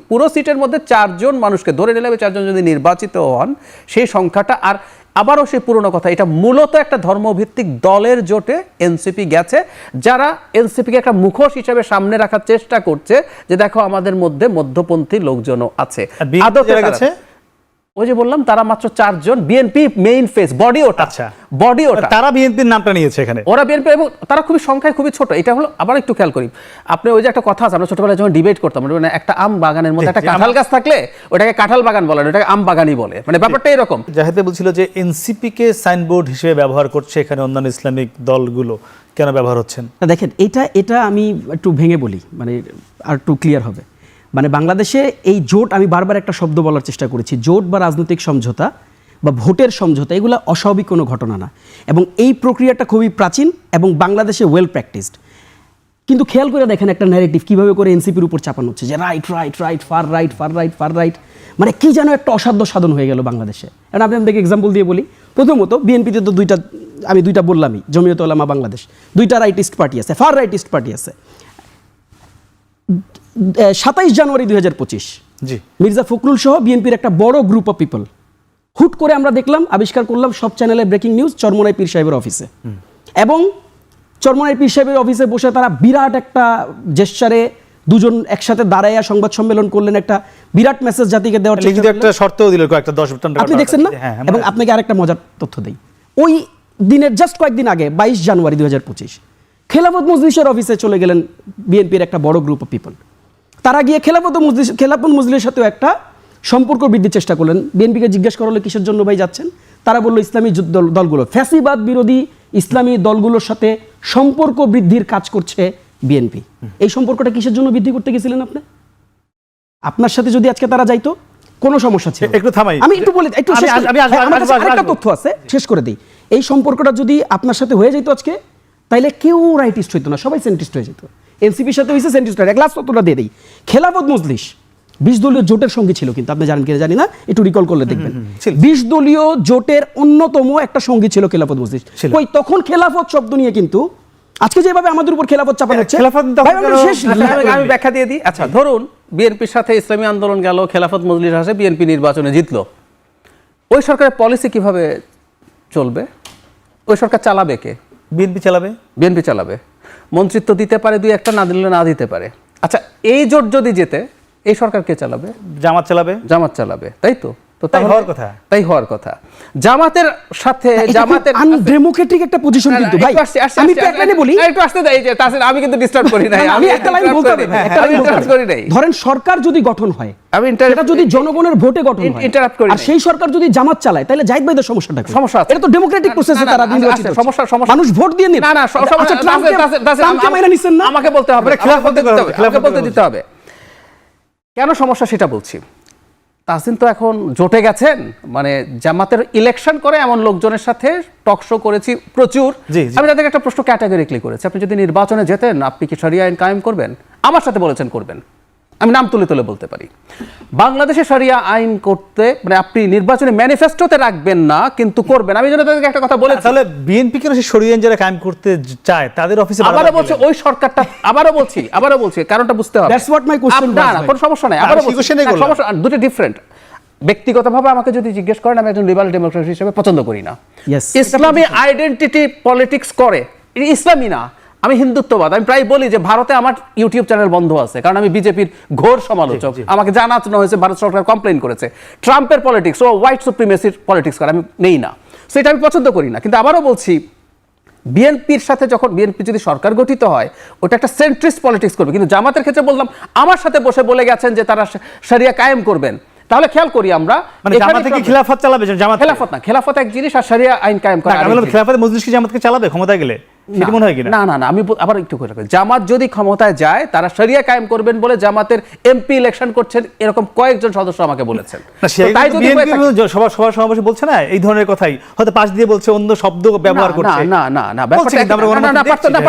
পুরো সিটের মধ্যে 4 জন মানুষকে ধরে নিলে 4 জন যদি নির্বাচিত হন, সেই সংখ্যাটা আর আবারও সেই পুরনো কথা, এটা মূলত একটা ধর্মভিত্তিক দলের জোটে এনসিপি গেছে, যারা এনসিপিকে একটা মুখোশ হিসেবে সামনে রাখার চেষ্টা করছে যে দেখো আমাদের মধ্যে মধ্যপন্থী লোকজনও আছে। ওই যে বললাম তারা মাত্র 4 জন, বিএনপি মেইন ফেস, বডি ওটা, বডি ওটা, তারা বিএনপির নামটা নিয়েছে এখানে, ওরা বিএনপি, এবং তারা খুবই সংখ্যায় খুবই ছোট। এটা হলো আবার একটু খেয়াল করি, আপনি ওই যে একটা কথা আছে, আমরা ছোটবেলায় যখন ডিবেট করতাম, মানে একটা আম বাগানের মধ্যে একটা কাঁঠাল গাছ থাকলে ওটাকে কাঁঠাল বাগান বলে না, ওটাকে আম বাগানই বলে, মানে ব্যাপারটা এরকম। জাহিদ বলছিল যে এনসিপি কে সাইনবোর্ড হিসেবে ব্যবহার করছে, এখানে অন্যান্য ইসলামিক দলগুলো কেন ব্যবহার হচ্ছেন? দেখেন, এটা আমি একটু ভেঙে বলি, মানে আর একটু ক্লিয়ার হবে। মানে বাংলাদেশে এই জোট, আমি বারবার একটা শব্দ বলার চেষ্টা করেছি, জোট বা রাজনৈতিক সমঝোতা বা ভোটের সমঝোতা, এগুলো অস্বাভাবিক কোনো ঘটনা না, এবং এই প্রক্রিয়াটা খুবই প্রাচীন এবং বাংলাদেশে ওয়েল প্র্যাকটিসড। কিন্তু খেয়াল করে দেখেন একটা ন্যারেটিভ কীভাবে করে এনসিপির উপর চাপানো হচ্ছে, যে right right right, fur right fur right fur right, মানে কি যেন একটা অসাধ্য সাধন হয়ে গেল বাংলাদেশে। কারণ আমি আপনাকে এক্সাম্পল দিয়ে বলি, প্রথমত বিএনপিতে তো আমি দুইটা বললামই, জমিয়ত উলামা বাংলাদেশ, 2টা রাইটিস্ট পার্টি আছে, ফার রাইটিস্ট পার্টি আছে। 27 জানুয়ারি 2025 মির্জা ফখরুল সহ বিএনপির একটা বড় গ্রুপ অফ পিপল, হুট করে আমরা দেখলাম, আবিষ্কার করলাম সব চ্যানেলে ব্রেকিং নিউজ, চরমোনাই পীর সাহেবের অফিসে, এবং চরমোনাই পীর সাহেবের অফিসে বসে তারা বিরাট একটা জেস্চারে দুজন একসাথে দাঁড়াইয়া সংবাদ সম্মেলন করলেন, একটা বিরাট মেসেজ জাতিকে দেওয়ার চেষ্টা করলেন। একটা শর্তও দিল, কয়েকটা 10 টাকা আপনি দেখছেন না? এবং আপনাকে আরেকটা মজার তথ্য দেই, ওই দিনের জাস্ট কয়েকদিন আগে 22 জানুয়ারি 2025 খেলাফত মজলিসের অফিসে চলে গেলেন বিএনপির একটা বড় গ্রুপ অফ পিপল। তারা গিয়ে খেলাফত মজলিসের সাথেও একটা সম্পর্ক বৃদ্ধির চেষ্টা করলেন। বিএনপিকে জিজ্ঞেস করা হলো কিসের জন্য ভাই যাচ্ছেন, তারা বললো ইসলামী দলগুলো, ফ্যাসিবাদ বিরোধী ইসলামী দলগুলোর সাথে সম্পর্ক বৃদ্ধির কাজ করছে বিএনপি। এই সম্পর্কটা কিসের জন্য বৃদ্ধি করতে গেছিলেন আপনি? আপনার সাথে যদি আজকে তারা যাইতো কোনো সমস্যা ছিল? একটু থামাই, আমি একটু বলি, একটু আরেকটা তথ্য আছে, শেষ করে দিই। এই সম্পর্কটা যদি আপনার সাথে হয়ে যেত আজকে, তাইলে কেউ রাইটিস্ট হইতো না, সবাই সেন্টিস্ট হয়ে যেত। এনসিপির সাথে হয়েছে সেন্টিস্ট, এক লাস্ট তথ্যটা দিয়ে দিই, খেলাফত মজলিস 20 দলীয় জোটের সঙ্গী ছিল, কিন্তু আপনি জানেন কিনা জানি না, একটু রিকল করলে দেখবেন, 20 দলীয় জোটের অন্যতম একটা সঙ্গী ছিল খেলাফত মজলিস। কই তখন খেলাফত শব্দ নিয়ে কিন্তু আজকে যেভাবে আমাদের উপর খেলাফত চাপানো হচ্ছে, আমি ব্যাখ্যা দিয়ে দিই। আচ্ছা, ধরুন বিএনপির সাথে ইসলামী আন্দোলন গেল, খেলাফত মজলিস আসে, বিএনপি নির্বাচনে জিতলো, ওই সরকারের পলিসি কিভাবে চলবে? ওই সরকার চালাবে কে? বিএনপি চালাবে। বিএনপি চালাবে, মন্ত্রিত্ব দিতে পারে, 2-1টা না দিলে না দিতে পারে। আচ্ছা, এই জোট যদি যেতে, এই সরকার কে চালাবে? জামাত চালাবে। জামাত চালাবে, তাই তো? তাই হওয়ার কথা, তাই হওয়ার কথা। জামাতের সাথে জামাতের আনডেমোক্রেটিক একটা পজিশন, কিন্তু ভাই আমি তো একটা লাইনে বলি, একটু আসতে দেই, যে তাসির আমি কিন্তু ডিস্টার্ব করি নাই, আমি একটা লাইন বলতে হবে, একটা লাইন করি নাই। ধরেন সরকার যদি গঠন হয়, এটা যদি জনগণের ভোটে গঠন হয়, ইন্টারাপ্ট করি, আর সেই সরকার যদি জামাত চালায়, তাহলে জাহিদ ভাইদের সমস্যাটা কি? সমস্যা আছে, এটা তো ডেমোক্রেটিক প্রসেসে তারা নির্বাচিত, সমস্যা মানুষ ভোট দিয়ে নিন। না না, ট্রাম্পকে মাইনা নিছেন না, আমাকে বলতে হবে, খেলাফত বলতে দিতে হবে। কেন সমস্যা সেটা বলছি। তাহসিন তো এখন জোটে গেছেন, মানে জামাতের ইলেকশন করে এমন লোকজনের সাথে টক শো করেছি প্রচুর। আমি তাদেরকে একটা প্রশ্ন ক্যাটাগরিক্যালি করেছি, আপনি যদি নির্বাচনে যেতেন, আপনি কি শরিয়া আইন কায়েম করবেন? আমার সাথে বলেছেন করবেন, আমি নাম তুলে তুলে বলতে পারি। বাংলাদেশে শরিয়া আইন করতে, মানে আপনি নির্বাচনে ম্যানিফেস্টোতে রাখবেন না, কিন্তু করবেন। আমি যেন তাদেরকে একটা কথা বলেছি, তাহলে বিএনপি কেন সেই শরিয়া আইন যারা কায়েম করতে চায় তাদের অফিসে আবারও বলছি, ওই সরকারটা, আবারও বলছি কারণটা বুঝতে হবে। That's what my question. না না, কোনো সমস্যা নাই, আবারও বলছি, সমস্যা দুটো ডিফারেন্ট। ব্যক্তিগতভাবে আমাকে যদি জিজ্ঞেস করেন, আমি একজন লিবারাল ডেমোক্রেট হিসেবে পছন্দ করি না। ইসলামী আইডেন্টিটি পলিটিক্স করে, ইসলামী না, আমি হিন্দুত্ববাদ। আমি প্রায় বলি যে ভারতে আমার ইউটিউব চ্যানেল বন্ধ আছে, কারণ আমি বিজেপির ঘোর সমালোচক। আমাকে জানানো হয়েছে, ভারত সরকার কমপ্লেইন করেছে ট্রাম্পের পলিটিক্স ও হোয়াইট সুপ্রিমেসির পলিটিক্স করে, আমি নেই না, সেটা আমি পছন্দ করি না। কিন্তু আবারও বলছি, বিএনপির সাথে যখন বিএনপি যদি সরকার গঠিত হয়, ওটা একটা সেন্ট্রিস্ট পলিটিক্স করবে। কিন্তু জামাতের ক্ষেত্রে বললাম, আমার সাথে বসে বলে গেছেন যে তারা শরিয়া কায়েম করবেন, তাহলে খেয়াল করি আমরা, মানে জামাতে কি খিলাফত চালাবে? জামাত খেলাফত না, খেলাফত এক জিনিস, আর শরিয়া আইন কায়েম করা। আমি বললাম খেলাফত মজলিস কি জামাতকে চালাবে ক্ষমতায় গেলে? সেটা মনে হয় কিনা? না না না, আমি আবার একটু করে রাখি, জামাত যদি ক্ষমতায় যায়, তারা শরিয়া কায়েম করবেন বলে জামাতের এমপি ইলেকশন করছেন, এরকম কয়েকজন সদস্য আমাকে বলেছেন। তাই যদি সবার সমাবেশে বলছে না এই ধরনের কথাই, হয়তো পাশ দিয়ে বলছে, অন্য শব্দ ব্যবহার করছে। না,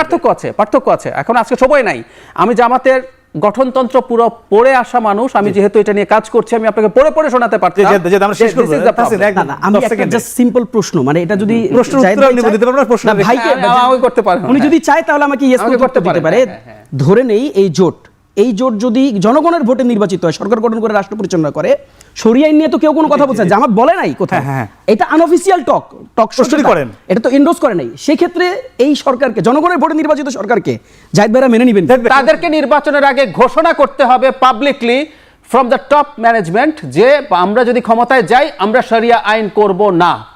পার্থক্য আছে। এখন আজকে সময় নাই, আমি জামাতের গঠনতন্ত্র পুরো পড়ে আসা মানুষ, আমি যেহেতু এটা নিয়ে কাজ করছি, আমি আপনাকে পড়ে পড়ে শোনাতে পারতাম। আমরা শেষ করব। না, না, আমি একটা জাস্ট সিম্পল প্রশ্ন, মানে এটা যদি প্রশ্নের জায়েদ উত্তর ভাই আপনি চায়- দিতে পারবেন না, প্রশ্ন না, রেখে- ভাইকে আমাকে করতে পারেন। উনি যদি চায় তাহলে আমাকে ইয়েস আমাকে করতে করতে দিতে পারেন, পারে। হ্যাঁ, ধরে নেই এই জোট যদি জনগণের ভোটে নির্বাচিত হয়, সরকার গঠন করে রাষ্ট্র পরিচালনা করে, শরিয়া আইন নিয়ে তো কেউ কোনো কথা বলছে না, জামাত বলে নাই কোথাও। হ্যাঁ। এটা আনঅফিসিয়াল টক প্রশ্নই করেন। এটা তো এন্ডোর্স করে নাই। সেই ক্ষেত্রে এই সরকারকে, জনগণের ভোটে নির্বাচিত সরকারকে জায়েদ ভাইরা মেনে নেবেন? তাদেরকে নির্বাচনের আগে ঘোষণা করতে হবে publicly from the top management যে আমরা যদি ক্ষমতায় যাই আমরা শরিয়া আইন করব না।